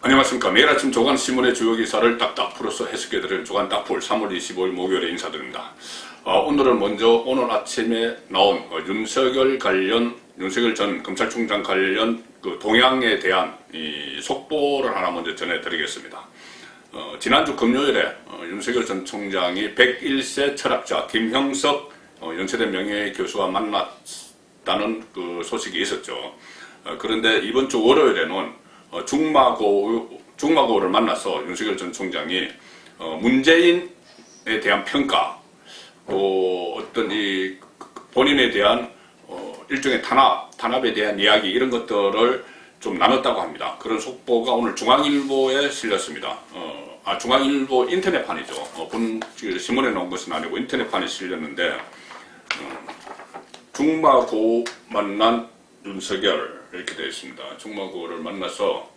안녕하십니까. 매일 아침 조간신문의 주요 기사를 딱딱 풀어서 해석해드리는 조간 딱풀 3월 25일 목요일에 인사드립니다. 오늘은 먼저 오늘 아침에 나온 윤석열 전 검찰총장 관련 그 동향에 대한 이 속보를 하나 먼저 전해드리겠습니다. 지난주 금요일에 윤석열 전 총장이 101세 철학자 김형석 연세대 명예교수와 만났다는 그 소식이 있었죠. 그런데 이번 주 월요일에는 중마고를 만나서 윤석열 전 총장이 문재인에 대한 평가, 또 어떤 이 본인에 대한 일종의 탄압에 대한 이야기 이런 것들을 좀 나눴다고 합니다. 그런 속보가 오늘 중앙일보에 실렸습니다. 중앙일보 인터넷판이죠. 신문에 나온 것은 아니고 인터넷판에 실렸는데 중마고 만난 윤석열 이렇게 되어 있습니다. 중마고를 만나서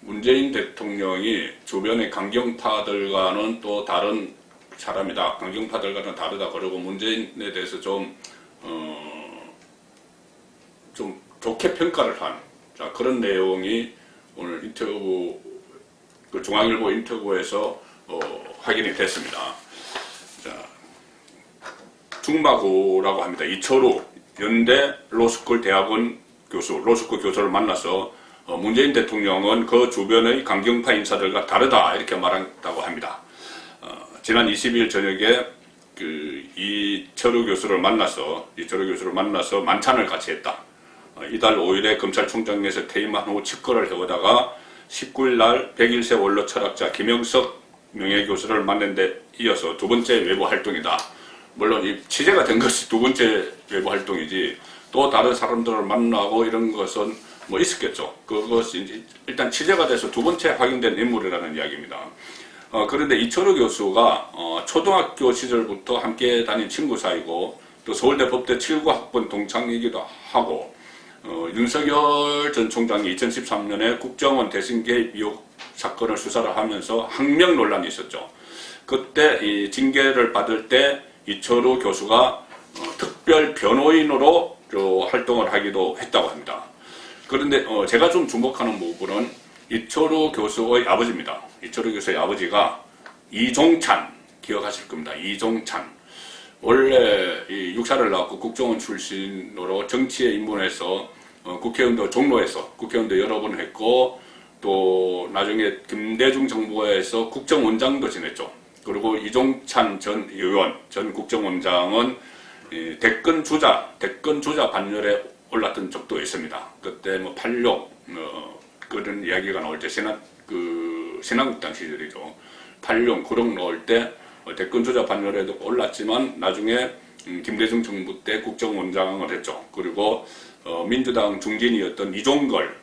문재인 대통령이 주변의 강경파들과는 또 다른 사람이다. 강경파들과는 다르다. 그리고 문재인에 대해서 좀 좋게 평가를 한 그런 내용이 오늘 인터뷰, 그 중앙일보 인터뷰에서 확인이 됐습니다. 중마고라고 합니다. 이철우 연대 로스쿨 대학원 교수, 로스쿨 교수를 만나서 문재인 대통령은 그 주변의 강경파 인사들과 다르다 이렇게 말했다고 합니다. 지난 20일 저녁에 이철우 교수를 만나서 만찬을 같이 했다. 이달 5일에 검찰총장에서 퇴임한 후 직거를 해오다가 19일 날 101세 원로 철학자 김형석 명예교수를 만난 데 이어서 두 번째 외부 활동이다. 물론 이 취재가 된 것이 두 번째 외부 활동이지 또 다른 사람들을 만나고 이런 것은 뭐 있었겠죠. 그것이 일단 취재가 돼서 두 번째 확인된 인물이라는 이야기입니다. 그런데 이철우 교수가 초등학교 시절부터 함께 다닌 친구 사이고 또 서울대 법대 79학번 동창이기도 하고 윤석열 전 총장이 2013년에 국정원 대선 개입 의혹 사건을 수사를 하면서 항명 논란이 있었죠. 그때 이 징계를 받을 때 이철우 교수가 특별 변호인으로 활동을 하기도 했다고 합니다. 그런데 제가 좀 주목하는 부분은 이철우 교수의 아버지입니다. 이철우 교수의 아버지가 이종찬, 기억하실 겁니다. 이종찬. 원래 이 육사를 나왔고 국정원 출신으로 정치에 입문해서 국회의원도 종로에서 국회의원도 여러 번 했고 또 나중에 김대중 정부에서 국정원장도 지냈죠. 그리고 이종찬 전 의원, 전 국정원장은 대권 주자 반열에 올랐던 적도 있습니다. 그때 뭐 86 그런 이야기가 나올 때 신한국당 시절이죠. 86 구령 나올 때 대권 주자 반열에도 올랐지만 나중에 김대중 정부 때 국정원장을 했죠. 그리고 민주당 중진이었던 이종걸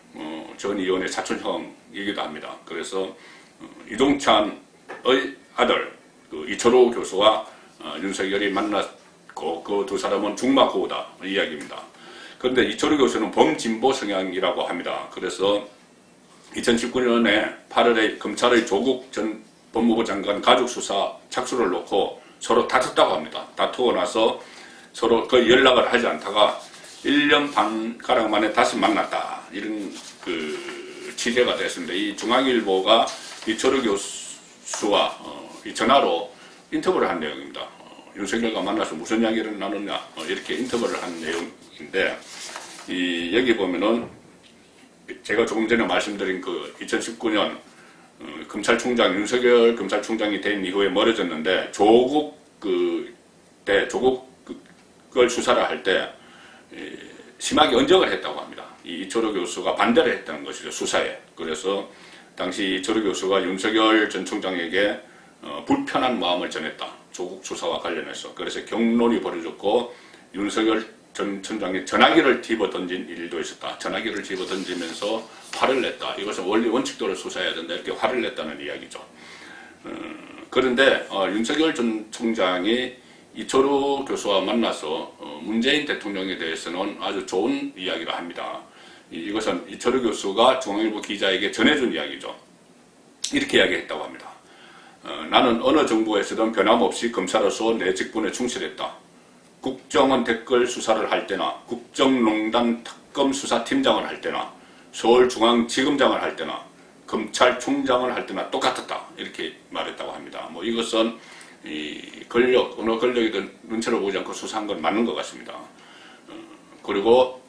전 의원의 사촌형이기도 합니다. 그래서 이종찬의 아들 이철우 교수와 윤석열이 만났고 그 두 사람은 중마고우다 이야기입니다. 그런데 이철우 교수는 범진보 성향이라고 합니다. 그래서 2019년에 8월에 검찰의 조국 전 법무부 장관 가족 수사 착수를 놓고 서로 다퉜다고 합니다. 다투고 나서 서로 거의 연락을 하지 않다가 1년 반 가량 만에 다시 만났다. 이런 취재가 됐습니다. 이 중앙일보가 이철우 교수와 이 전화로 인터뷰를 한 내용입니다. 윤석열과 만나서 무슨 이야기를 나누냐 이렇게 인터뷰를 한 내용인데 여기 보면은 제가 조금 전에 말씀드린 2019년 검찰총장 윤석열 검찰총장이 된 이후에 멀어졌는데 조국을 수사를 할 때 심하게 언적을 했다고 합니다. 이철우 교수가 반대를 했다는 것이죠, 수사에. 그래서 당시 이철우 교수가 윤석열 전 총장에게 불편한 마음을 전했다. 조국 수사와 관련해서. 그래서 경론이 벌어졌고 윤석열 전 총장이 전화기를 집어 던진 일도 있었다. 전화기를 집어 던지면서 화를 냈다. 이것은 원리 원칙대로 수사해야 된다. 이렇게 화를 냈다는 이야기죠. 그런데 윤석열 전 총장이 이철우 교수와 만나서 문재인 대통령에 대해서는 아주 좋은 이야기를 합니다. 이것은 이철우 교수가 중앙일보 기자에게 전해준 이야기죠. 이렇게 이야기했다고 합니다. 나는 어느 정부에서든 변함없이 검사로서 내 직분에 충실했다. 국정원 댓글 수사를 할 때나 국정농단 특검 수사팀장을 할 때나 서울중앙지검장을 할 때나 검찰총장을 할 때나 똑같았다 이렇게 말했다고 합니다. 뭐 이것은 이 권력, 어느 권력이든 눈치를 보지 않고 수사한 건 맞는 것 같습니다. 그리고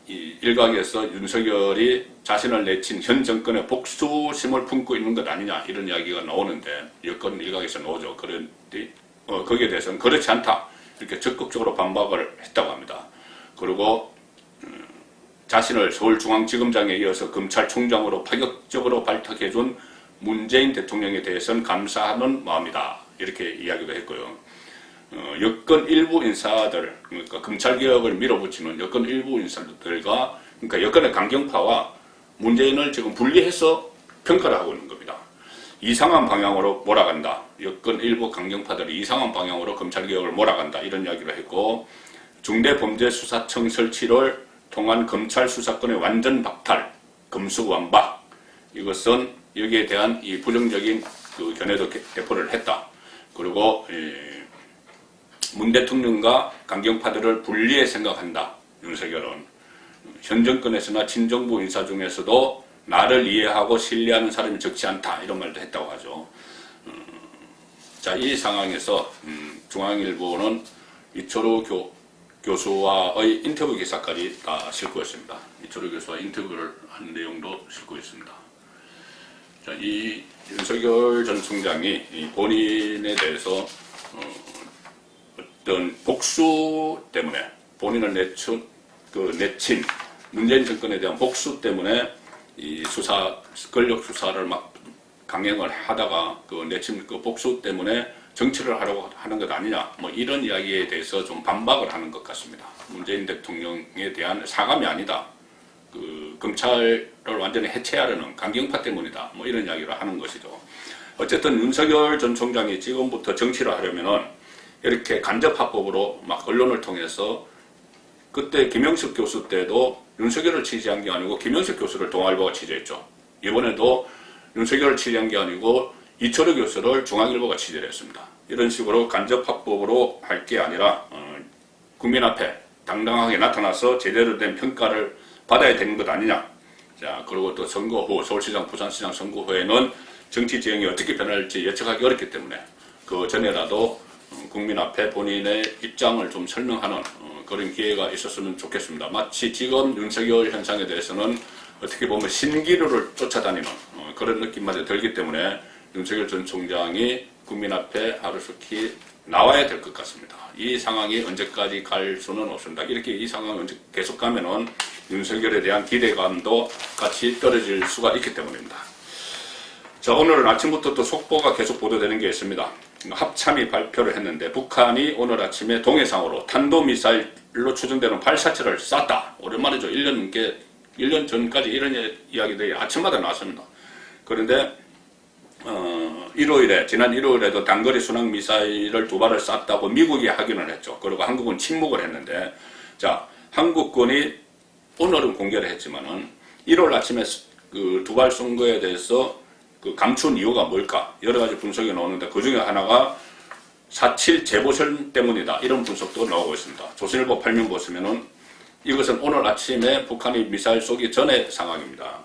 이 일각에서 윤석열이 자신을 내친 현 정권의 복수심을 품고 있는 것 아니냐 이런 이야기가 나오는데 여권 일각에서 나오죠. 그런데 거기에 대해서는 그렇지 않다 이렇게 적극적으로 반박을 했다고 합니다. 그리고 자신을 서울중앙지검장에 이어서 검찰총장으로 파격적으로 발탁해준 문재인 대통령에 대해서는 감사하는 마음이다 이렇게 이야기도 했고요. 여권 일부 인사들, 그러니까 검찰개혁을 밀어붙이는 여권 일부 인사들과 그러니까 여권의 강경파와 문재인을 지금 분리해서 평가를 하고 있는 겁니다. 이상한 방향으로 몰아간다. 여권 일부 강경파들이 이상한 방향으로 검찰개혁을 몰아간다. 이런 이야기를 했고 중대범죄수사청 설치를 통한 검찰 수사권의 완전 박탈, 검수완박 이것은 여기에 대한 이 부정적인 그 견해도 대포를 했다. 그리고 문 대통령과 강경파들을 분리해 생각한다. 윤석열은 현 정권에서나 친정부 인사 중에서도 나를 이해하고 신뢰하는 사람이 적지 않다. 이런 말도 했다고 하죠. 자, 이 상황에서 중앙일보는 이철우 교수와의 인터뷰 기사까지 다 싣고 있습니다. 이철우 교수와 인터뷰를 한 내용도 싣고 있습니다. 자, 이 윤석열 전 총장이 본인에 대해서 어떤 복수 때문에 본인을 내친 문재인 정권에 대한 복수 때문에 이 권력 수사를 막 강행을 하다가 그 내친 그 복수 때문에 정치를 하려고 하는 것 아니냐 뭐 이런 이야기에 대해서 좀 반박을 하는 것 같습니다. 문재인 대통령에 대한 사감이 아니다. 그 검찰을 완전히 해체하려는 강경파 때문이다. 뭐 이런 이야기를 하는 것이죠. 어쨌든 윤석열 전 총장이 지금부터 정치를 하려면은 이렇게 간접화법으로 막 언론을 통해서 그때 김영식 교수 때도 윤석열을 취재한 게 아니고 김영식 교수를 동아일보가 취재했죠. 이번에도 윤석열을 취재한 게 아니고 이철우 교수를 중앙일보가 취재를 했습니다. 이런 식으로 간접화법으로 할 게 아니라 국민 앞에 당당하게 나타나서 제대로 된 평가를 받아야 되는 것 아니냐. 자, 그리고 또 선거 후 서울시장, 부산시장 선거 후에는 정치 지형이 어떻게 변할지 예측하기 어렵기 때문에 그 전에라도 국민 앞에 본인의 입장을 좀 설명하는 그런 기회가 있었으면 좋겠습니다. 마치 지금 윤석열 현상에 대해서는 어떻게 보면 신기루를 쫓아다니는 그런 느낌마저 들기 때문에 윤석열 전 총장이 국민 앞에 하루속히 나와야 될 것 같습니다. 이 상황이 언제까지 갈 수는 없습니다. 이렇게 이 상황이 계속 가면은 윤석열에 대한 기대감도 같이 떨어질 수가 있기 때문입니다. 자, 오늘 아침부터 또 속보가 계속 보도되는 게 있습니다. 합참이 발표를 했는데 북한이 오늘 아침에 동해상으로 탄도미사일로 추정되는 발사체를 쐈다. 오랜만이죠. 1년 전까지 이런 이야기들이 아침마다 나왔습니다. 그런데 지난 일요일에도 단거리 순항미사일을 2발을 쐈다고 미국이 확인을 했죠. 그리고 한국은 침묵을 했는데, 자, 한국군이 오늘은 공개를 했지만은 1월 아침에 그 2발 쏜 거에 대해서 그 감춘 이유가 뭘까? 여러 가지 분석이 나오는데 그 중에 하나가 4.7 재보선 때문이다. 이런 분석도 나오고 있습니다. 조선일보 8면 보시면은 이것은 오늘 아침에 북한이 미사일 쏘기 전의 상황입니다.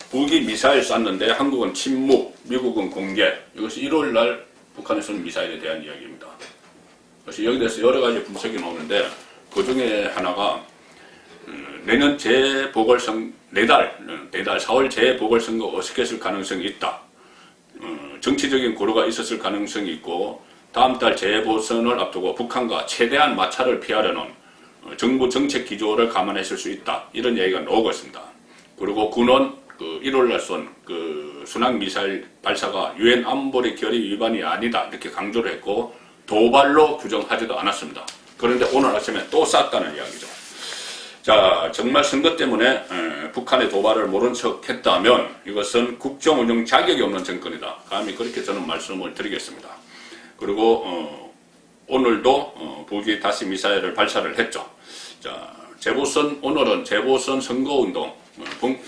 북이 미사일 쐈는데 한국은 침묵, 미국은 공개. 이것이 1월 날 북한이 쏜 미사일에 대한 이야기입니다. 그래서 여기 대해서 여러 가지 분석이 나오는데 그 중에 하나가 내년 내달 4월 재보궐선거 어색했을 가능성이 있다. 정치적인 고려가 있었을 가능성이 있고 다음 달 재보선을 앞두고 북한과 최대한 마찰을 피하려는 정부 정책 기조를 감안했을 수 있다. 이런 얘기가 나오고 있습니다. 그리고 군은 그 1월 날 쏜 그 순항 미사일 발사가 유엔 안보리 결의 위반이 아니다. 이렇게 강조를 했고 도발로 규정하지도 않았습니다. 그런데 오늘 아침에 또 쐈다는 이야기죠. 자, 정말 선거 때문에 북한의 도발을 모른 척 했다면 이것은 국정 운영 자격이 없는 정권이다. 감히 그렇게 저는 말씀을 드리겠습니다. 그리고 오늘도 북이 다시 미사일을 발사를 했죠. 자, 오늘은 재보선 선거운동,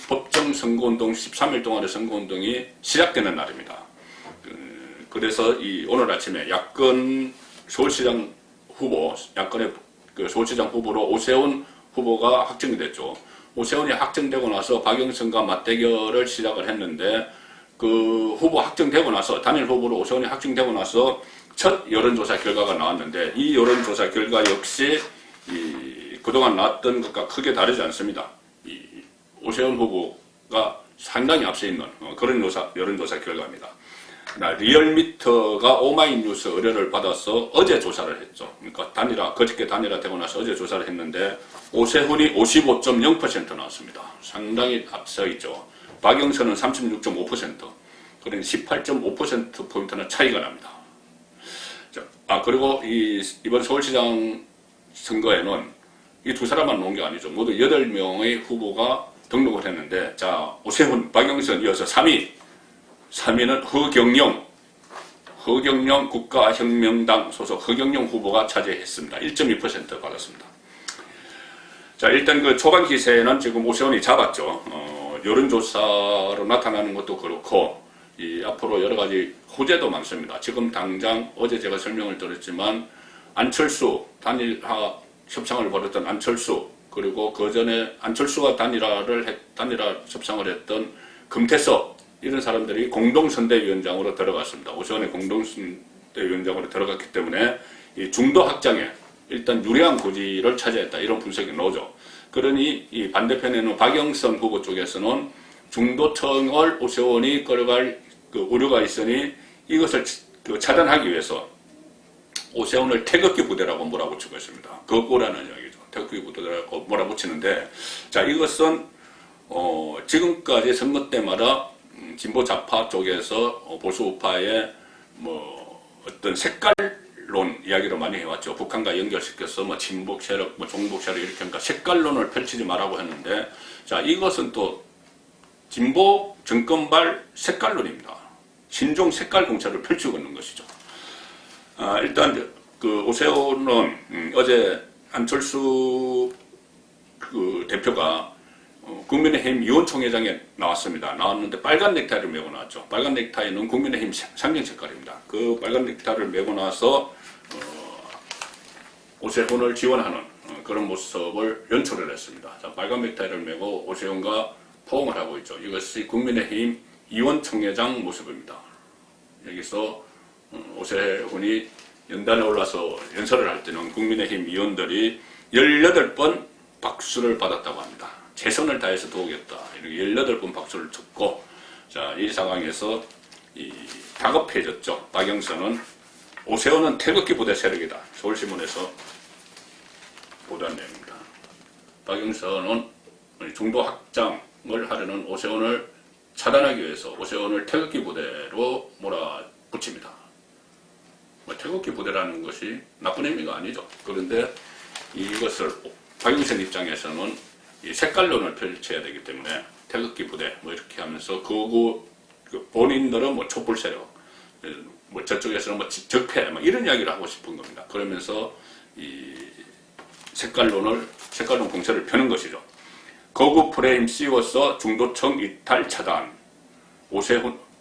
법정 선거운동 13일 동안의 선거운동이 시작되는 날입니다. 그래서 오늘 아침에 야권의 서울시장 후보로 오세훈 후보가 확정이 됐죠. 오세훈이 확정되고 나서 박영선과 맞대결을 시작을 했는데 그 후보 확정되고 나서 단일 후보로 오세훈이 확정되고 나서 첫 여론조사 결과가 나왔는데 이 여론조사 결과 역시 그동안 나왔던 것과 크게 다르지 않습니다. 오세훈 후보가 상당히 앞서 있는 그런 여론조사 결과입니다. 리얼미터가 오마이뉴스 의뢰를 받아서 어제 조사를 했죠. 그러니까 그저께 단일화되고 나서 어제 조사를 했는데 오세훈이 55.0% 나왔습니다. 상당히 앞서 있죠. 박영선은 36.5%, 그러니 18.5%포인트나 차이가 납니다. 그리고 이번 서울시장 선거에는 이 두 사람만 놓은 게 아니죠. 모두 8명의 후보가 등록을 했는데, 오세훈, 박영선 이어서 3위는 허경영 국가혁명당 소속 허경영 후보가 차지했습니다. 1.2% 받았습니다. 일단 그 초반 기세는 지금 오세훈이 잡았죠. 여론조사로 나타나는 것도 그렇고, 앞으로 여러 가지 호재도 많습니다. 지금 당장 어제 제가 설명을 드렸지만, 안철수, 단일화 협상을 벌였던 안철수, 그리고 그 전에 안철수와 단일화 협상을 했던 금태섭, 이런 사람들이 공동선대위원장으로 들어갔습니다. 오세훈의 공동선대위원장으로 들어갔기 때문에 이 중도 확장에 일단 유리한 고지를 차지했다, 이런 분석이 나오죠. 그러니 이 반대편에는 박영선 후보 쪽에서는 중도층을 오세훈이 끌어갈 그 우려가 있으니 이것을 차단하기 위해서 오세훈을 태극기 부대라고 몰아붙이고 있습니다. 거꾸라는 이야기죠. 태극기 부대라고 몰아붙이는데, 이것은 지금까지 선거 때마다 진보 좌파 쪽에서 보수 우파의 어떤 색깔론 이야기를 많이 해왔죠. 북한과 연결시켜서 친북 세력, 종북 세력 이렇게 하니까 색깔론을 펼치지 말라고 했는데, 이것은 또 진보 정권발 색깔론입니다. 신종 색깔 공차를 펼치고 있는 것이죠. 일단 그 오세훈은 어제 안철수 그 대표가 국민의힘 의원총회장에 나왔는데 빨간 넥타이를 메고 나왔죠. 빨간 넥타이는 국민의힘 상징 색깔입니다. 그 빨간 넥타이를 메고 나서 오세훈을 지원하는 그런 모습을 연출을 했습니다. 빨간 넥타이를 메고 오세훈과 포옹을 하고 있죠. 이것이 국민의힘 의원총회장 모습입니다. 여기서 오세훈이 연단에 올라서 연설을 할 때는 국민의힘 의원들이 18번 박수를 받았다고 합니다. 최선을 다해서 도우겠다, 이렇게 18번 박수를 쳤고, 이 상황에서 다급해졌죠. 박영선은 오세훈은 태극기 부대 세력이다. 서울신문에서 보도한 내용입니다. 박영선은 중도 확장을 하려는 오세훈을 차단하기 위해서 오세훈을 태극기 부대로 몰아붙입니다. 태극기 부대라는 것이 나쁜 의미가 아니죠. 그런데 이것을 박영선 입장에서는 이 색깔론을 펼쳐야 되기 때문에 태극기 부대 이렇게 하면서 본인들은 촛불 세력, 저쪽에서는 적폐 이런 이야기를 하고 싶은 겁니다. 그러면서 이 색깔론 공세를 펴는 것이죠. 거구 프레임 씌워서 중도층 이탈 차단.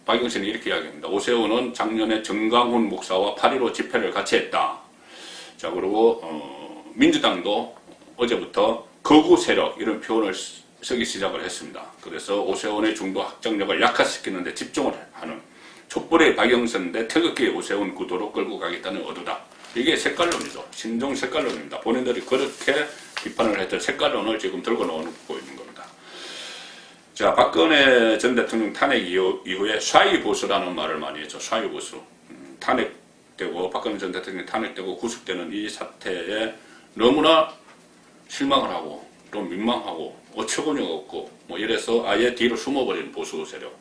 박영선이 이렇게 이야기합니다. 오세훈은 작년에 정강훈 목사와 8.15 집회를 같이 했다. 그리고 민주당도 어제부터 거구 세력 이런 표현을 쓰기 시작을 했습니다. 그래서 오세훈의 중도 확장력을 약화시키는 데 집중을 하는 촛불의 박영선 대 태극기의 오세훈 구도로 끌고 가겠다는 의도다. 이게 색깔론이죠. 신종 색깔론입니다. 본인들이 그렇게 비판을 했던 색깔론을 지금 들고 나오고 있는 겁니다. 박근혜 전 대통령 탄핵 이후에 샤이보수라는 말을 많이 했죠. 샤이보수. 탄핵되고 박근혜 전 대통령이 탄핵되고 구속되는 이 사태에 너무나 실망을 하고 또 민망하고 어처구니가 없고 이래서 아예 뒤로 숨어버린 보수 세력.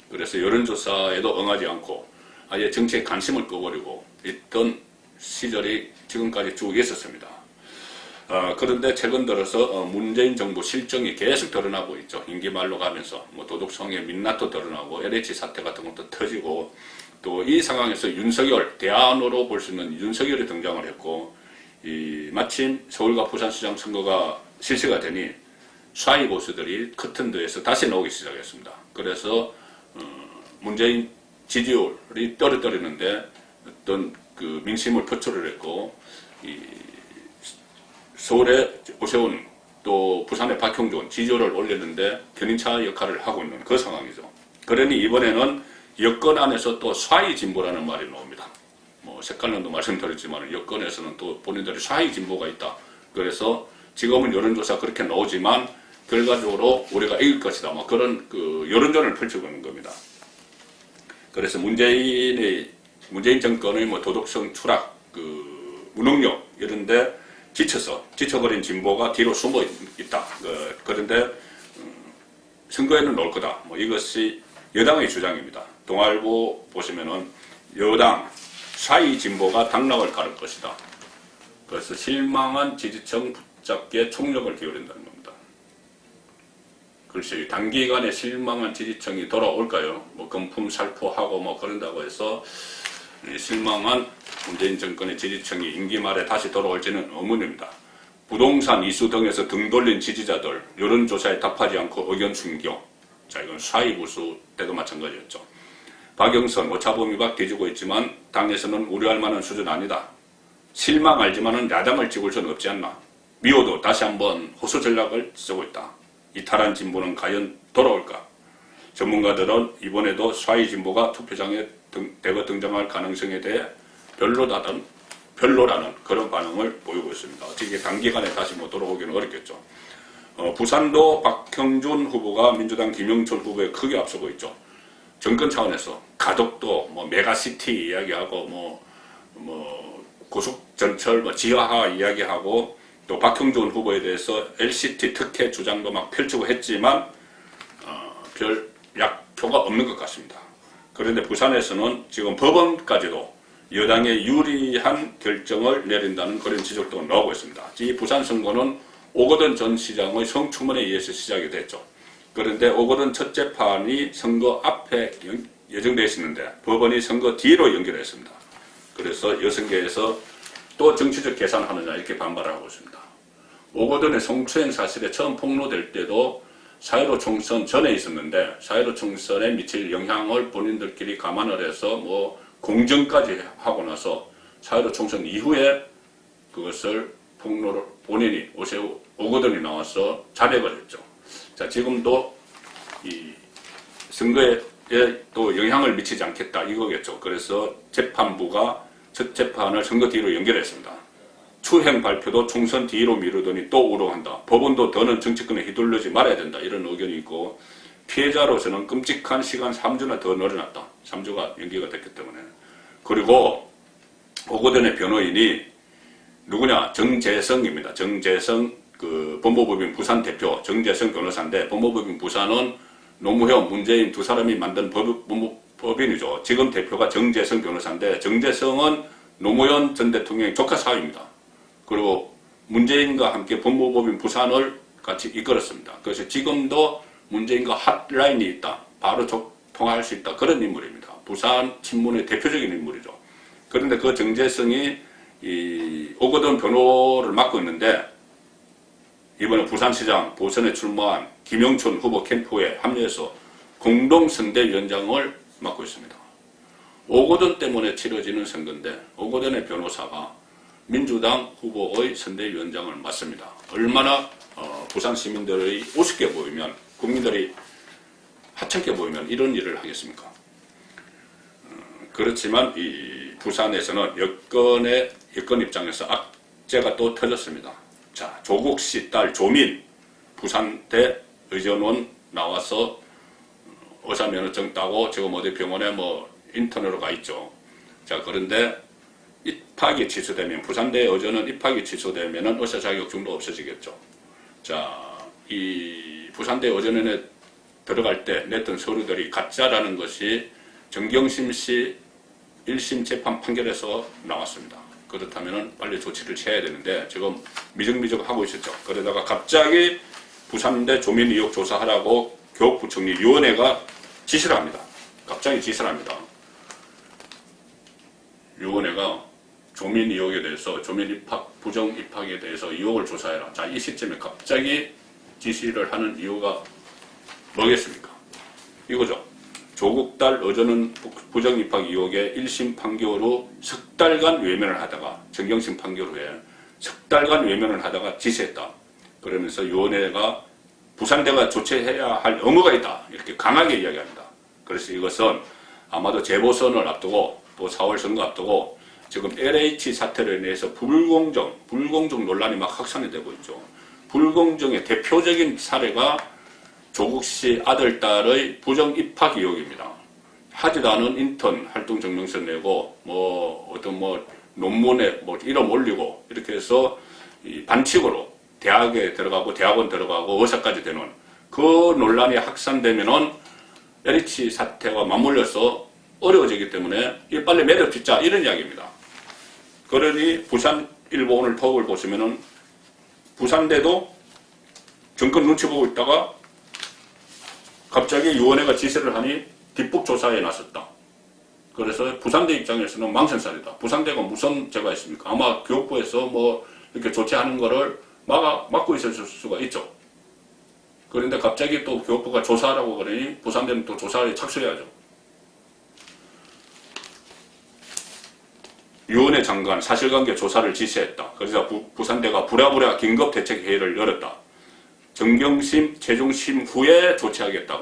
그래서 여론조사에도 응하지 않고 아예 정치에 관심을 꺼버리고 있던 시절이 지금까지 쭉 있었습니다. 그런데 최근 들어서 문재인 정부 실정이 계속 드러나고 있죠. 임기 말로 가면서 도덕성의 민낯도 드러나고 LH 사태 같은 것도 터지고, 또 이 상황에서 윤석열, 대안으로 볼 수 있는 윤석열이 등장을 했고, 마침 서울과 부산시장 선거가 실시가 되니 샤이 보수들이 커튼드에서 다시 나오기 시작했습니다. 그래서 문재인 지지율이 떨어뜨리는데 어떤 그 민심을 표출을 했고, 서울의 오세훈 또 부산의 박형준 지지율을 올렸는데 견인차 역할을 하고 있는 그 상황이죠. 그러니 이번에는 여권 안에서 또 사이 진보라는 말이 나옵니다. 뭐 색깔론도 말씀드렸지만 여권에서는 또 본인들이 사이 진보가 있다. 그래서 지금은 여론조사 그렇게 나오지만 결과적으로 우리가 이길 것이다. 뭐 그런 그 여론전을 펼치고 있는 겁니다. 그래서 문재인 정권의 뭐 도덕성 추락, 그 무능력 이런데 지쳐버린 진보가 뒤로 숨어 있다. 그런데 선거에는 나올 거다. 뭐 이것이 여당의 주장입니다. 동아일보 보시면은 여당 사이 진보가 당락을 가를 것이다. 그래서 실망한 지지층 붙잡기에 총력을 기울인다는 겁니다. 글쎄 단기간에 실망한 지지층이 돌아올까요? 뭐 금품 살포하고 뭐 그런다고 해서 실망한 문재인 정권의 지지층이 임기 말에 다시 돌아올지는 의문입니다. 부동산 이슈 등에서 등 돌린 지지자들 여론조사에 답하지 않고 의견 숨겨. 자, 이건 사이보수 때도 마찬가지였죠. 박영선 오차범위 밖 뒤지고 있지만 당에서는 우려할 만한 수준 아니다. 실망 알지만은 야당을 찍을 수는 없지 않나. 미호도 다시 한번 호소 전략을 쓰고 있다. 이탈한 진보는 과연 돌아올까? 전문가들은 이번에도 사이 진보가 투표장에 대거 등장할 가능성에 대해 별로라는 그런 반응을 보이고 있습니다. 어떻게 단기간에 다시 뭐 돌아오기는 어렵겠죠. 부산도 박형준 후보가 민주당 김영철 후보에 크게 앞서고 있죠. 정권 차원에서 가덕도 뭐 메가시티 이야기하고 뭐 고속전철 뭐 지하화 이야기하고 또 박형준 후보에 대해서 LCT 특혜 주장도 막 펼치고 했지만 별 약효가 없는 것 같습니다. 그런데 부산에서는 지금 법원까지도 여당에 유리한 결정을 내린다는 그런 지적도 나오고 있습니다. 이 부산 선거는 오거돈 전 시장의 성추문에 의해서 시작이 됐죠. 그런데 오거돈 첫 재판이 선거 앞에 예정되어 있었는데 법원이 선거 뒤로 연결했습니다. 그래서 여성계에서 또 정치적 계산하느냐 이렇게 반발을 하고 있습니다. 오거돈의 성추행 사실에 처음 폭로될 때도 4.15 총선 전에 있었는데 4.15 총선에 미칠 영향을 본인들끼리 감안을 해서 뭐 공정까지 하고 나서 4.15 총선 이후에 그것을 폭로를 본인이 오거돈이 나와서 자백을 했죠. 자, 지금도 이 선거에 또 영향을 미치지 않겠다 이거겠죠. 그래서 재판부가 첫 재판을 선거 뒤로 연결했습니다. 추행 발표도 총선 뒤로 미루더니 또 우려한다. 법원도 더는 정치권에 휘둘르지 말아야 된다. 이런 의견이 있고 피해자로서는 끔찍한 시간 3주나 더 늘어났다. 3주가 연기가 됐기 때문에. 그리고 오거돈의 변호인이 누구냐? 정재성입니다. 정재성 그 법무법인 부산 대표 정재성 변호사인데 법무법인 부산은 노무현, 문재인 두 사람이 만든 법인이죠. 지금 대표가 정재성 변호사인데 정재성은 노무현 전 대통령의 조카 사위입니다. 그리고 문재인과 함께 법무법인 부산을 같이 이끌었습니다. 그래서 지금도 문재인과 핫라인이 있다. 바로 통화할 수 있다. 그런 인물입니다. 부산 친문의 대표적인 인물이죠. 그런데 그 정재성이 이 오거돈 변호를 맡고 있는데 이번에 부산시장 보선에 출마한 김영춘 후보 캠프에 합류해서 공동선대위원장을 맡고 있습니다. 오거돈 때문에 치러지는 선거인데 오거돈의 변호사가 민주당 후보의 선대위원장을 맡습니다. 얼마나 부산 시민들의 우습게 보이면 국민들이 하찮게 보이면 이런 일을 하겠습니까? 그렇지만 이 부산에서는 여권 입장에서 악재가 또 터졌습니다. 자, 조국 씨 딸 조민 부산대 의전원 나와서 의사면허증 따고 지금 어디 병원에 뭐 인턴으로 가 있죠. 자, 그런데 입학이 취소되면 부산대 의전원 입학이 취소되면은 의사 자격증도 없어지겠죠. 자, 이 부산대 의전원에 들어갈 때 냈던 서류들이 가짜라는 것이 정경심 씨 1심 재판 판결에서 나왔습니다. 그렇다면 빨리 조치를 취해야 되는데 지금 미적미적 하고 있었죠. 그러다가 갑자기 부산대 조민 의혹 조사하라고 교육부총리 유은혜가 지시를 합니다. 갑자기 지시를 합니다. 유은혜가 조민 의혹에 대해서 조민 입학, 부정 입학에 대해서 의혹을 조사해라. 자, 이 시점에 갑자기 지시를 하는 이유가 뭐겠습니까? 이거죠. 조국 딸 의전원 부정 입학 의혹의 1심 판결 후 석 달간 외면을 하다가 정경심 판결 후에 석 달간 외면을 하다가 지시했다. 그러면서 위원회가 부산대가 조치해야 할 의무가 있다. 이렇게 강하게 이야기합니다. 그래서 이것은 아마도 재보선을 앞두고 또 4월 선거 앞두고 지금 LH 사태로 인해서 불공정 논란이 막 확산이 되고 있죠. 불공정의 대표적인 사례가 조국 씨 아들, 딸의 부정 입학 의혹입니다. 하지도 않은 인턴 활동 증명서 내고 어떤 논문에 이름 올리고 이렇게 해서 이 반칙으로 대학에 들어가고 대학원 들어가고 의사까지 되는 그 논란이 확산되면은 LH 사태와 맞물려서 어려워지기 때문에 빨리 매듭 짓자 이런 이야기입니다. 그러니 부산일보 오늘 톡을 보시면은 부산대도 정권 눈치 보고 있다가 갑자기 위원회가 지시를 하니 뒷북 조사에 나섰다. 그래서 부산대 입장에서는 망신살이다. 부산대가 무슨 죄가 있습니까? 아마 교육부에서 이렇게 조치하는 거를 막고 있었을 수가 있죠. 그런데 갑자기 또 교육부가 조사하라고 그러니 부산대는 또 조사에 착수해야죠. 위원회 장관 사실관계 조사를 지시했다. 그래서 부산대가 부랴부랴 긴급대책회의를 열었다. 정경심, 최종심 후에 조치하겠다.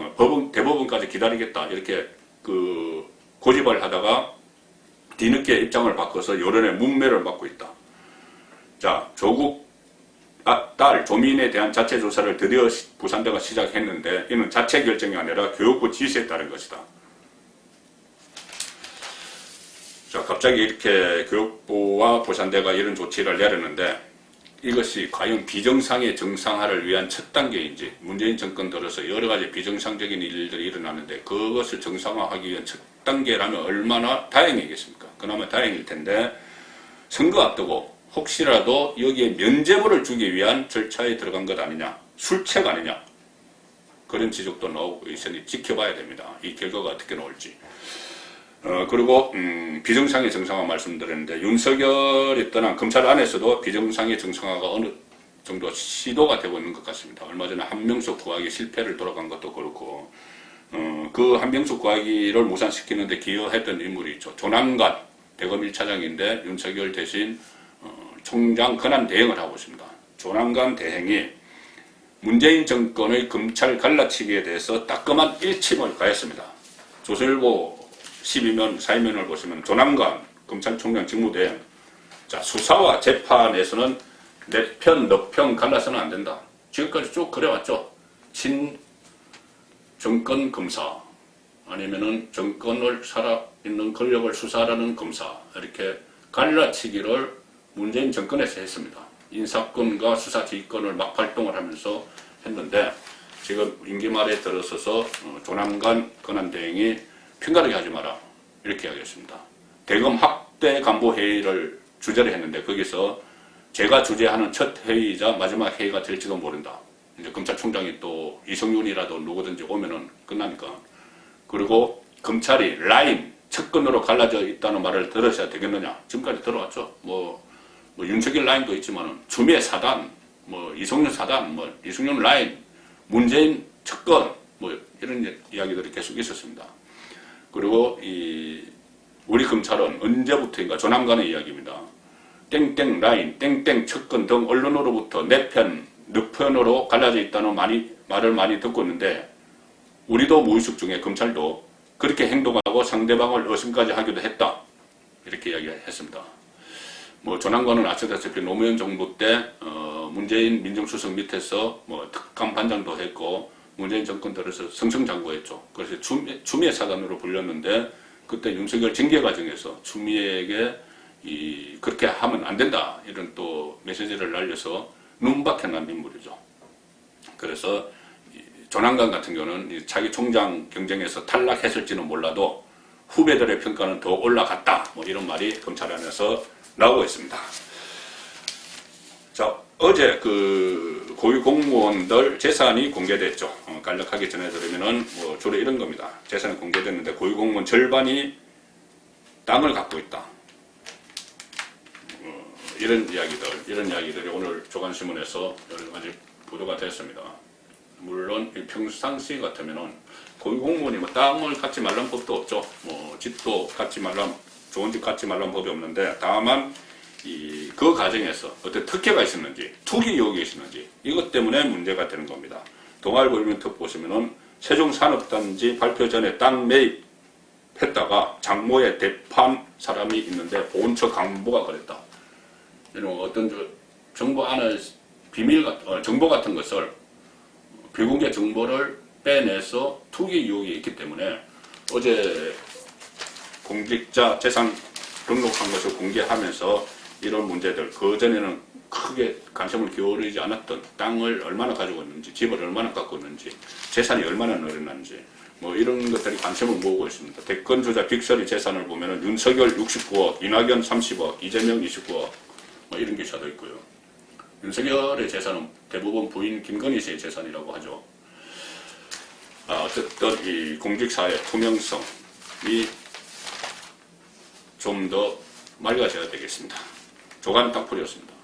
대법원까지 기다리겠다. 이렇게 고집을 하다가 뒤늦게 입장을 바꿔서 여론의 문매를 맞고 있다. 자, 조국 딸 조민에 대한 자체 조사를 드디어 부산대가 시작했는데 이는 자체 결정이 아니라 교육부 지시에 따른 것이다. 자, 갑자기 이렇게 교육부와 부산대가 이런 조치를 내렸는데 이것이 과연 비정상의 정상화를 위한 첫 단계인지 문재인 정권 들어서 여러 가지 비정상적인 일들이 일어나는데 그것을 정상화하기 위한 첫 단계라면 얼마나 다행이겠습니까? 그나마 다행일 텐데 선거 앞두고 혹시라도 여기에 면죄부를 주기 위한 절차에 들어간 것 아니냐, 술책 아니냐 그런 지적도 나오고 있으니 지켜봐야 됩니다. 이 결과가 어떻게 나올지. 그리고 비정상의 정상화 말씀드렸는데 윤석열이 떠난 검찰 안에서도 비정상의 정상화가 어느 정도 시도가 되고 있는 것 같습니다. 얼마 전에 한명숙 구하기 실패를 돌아간 것도 그렇고 그 한명숙 구하기를 무산시키는데 기여했던 인물이 있죠. 조남관 대검 1차장인데 윤석열 대신 총장 권한 대행을 하고 있습니다. 조남관 대행이 문재인 정권의 검찰 갈라치기에 대해서 따끔한 일침을 가했습니다. 조선일보 12면, 4면을 보시면 조남관 검찰총장 직무대행, 자, 수사와 재판에서는 내 편, 너 편 갈라서는 안 된다. 지금까지 쭉 그래왔죠. 정권 검사 아니면은 정권을 살아있는 권력을 수사하는 검사 이렇게 갈라치기를 문재인 정권에서 했습니다. 인사권과 수사지휘권을 막 발동을 하면서 했는데 지금 임기 말에 들어서서 조남관 권한대행이 편가르게 하지 마라 이렇게 이야기했습니다. 대검 학대 간부 회의를 주재를 했는데 거기서 제가 주재하는 첫 회의이자 마지막 회의가 될지도 모른다. 이제 검찰총장이 또 이성윤이라도 누구든지 오면은 끝나니까. 그리고 검찰이 라인 측근으로 갈라져 있다는 말을 들으셔야 되겠느냐. 지금까지 들어왔죠. 윤석열 라인도 있지만은 추미애 사단, 이성윤 사단, 이성윤 라인, 문재인 측근, 이런 이야기들이 계속 있었습니다. 그리고 우리 검찰은 언제부터인가 조남관의 이야기입니다. 땡땡 라인, 땡땡 측근 등 언론으로부터 내 편, 너 편으로 갈라져 있다는 말을 많이 듣고 있는데 우리도 무의식 중에 검찰도 그렇게 행동하고 상대방을 의심까지 하기도 했다. 이렇게 이야기했습니다. 조남관은 아시다시피 노무현 정부 때 문재인 민정수석 밑에서 특감 반장도 했고 문재인 정권 들어서 승승장구했죠. 그래서 추미애 사단으로 불렸는데 그때 윤석열 징계 과정에서 추미애에게 그렇게 하면 안 된다 이런 또 메시지를 날려서 눈박혀 난 인물이죠. 그래서 조남관 같은 경우는 자기 총장 경쟁에서 탈락했을지는 몰라도 후배들의 평가는 더 올라갔다 이런 말이 검찰 안에서 나오고 있습니다. 자, 어제 고위 공무원들 재산이 공개됐죠. 간략하게 전해드리면은 주로 이런 겁니다. 재산이 공개됐는데 고위 공무원 절반이 땅을 갖고 있다. 이런 이야기들이 오늘 조간신문에서 여러 가지 보도가 됐습니다. 물론 평상시 같으면은 고위 공무원이 땅을 갖지 말란 법도 없죠. 집도 갖지 말란, 좋은 집 갖지 말란 법이 없는데 다만 그 과정에서 어떤 특혜가 있었는지, 투기 의혹이 있었는지, 이것 때문에 문제가 되는 겁니다. 동아일보민터 보시면은 세종산업단지 발표 전에 땅 매입했다가 장모의 대판 사람이 있는데 보훈처 강부가 그랬다. 이런 어떤 정보 안에 정보 같은 것을 비공개 정보를 빼내서 투기 유혹이 있기 때문에 어제 공직자 재산 등록한 것을 공개하면서 이런 문제들, 그전에는 크게 관심을 기울이지 않았던 땅을 얼마나 가지고 있는지, 집을 얼마나 갖고 있는지, 재산이 얼마나 늘어났는지, 뭐 이런 것들이 관심을 모으고 있습니다. 대권주자 빅3 재산을 보면은 윤석열 69억, 이낙연 30억, 이재명 29억, 뭐 이런 기사도 있고요. 윤석열의 재산은 대부분 부인 김건희 씨의 재산이라고 하죠. 어쨌든 이 공직사회 투명성이 좀 더 맑아져야 되겠습니다. 조간 땅풀이었습니다.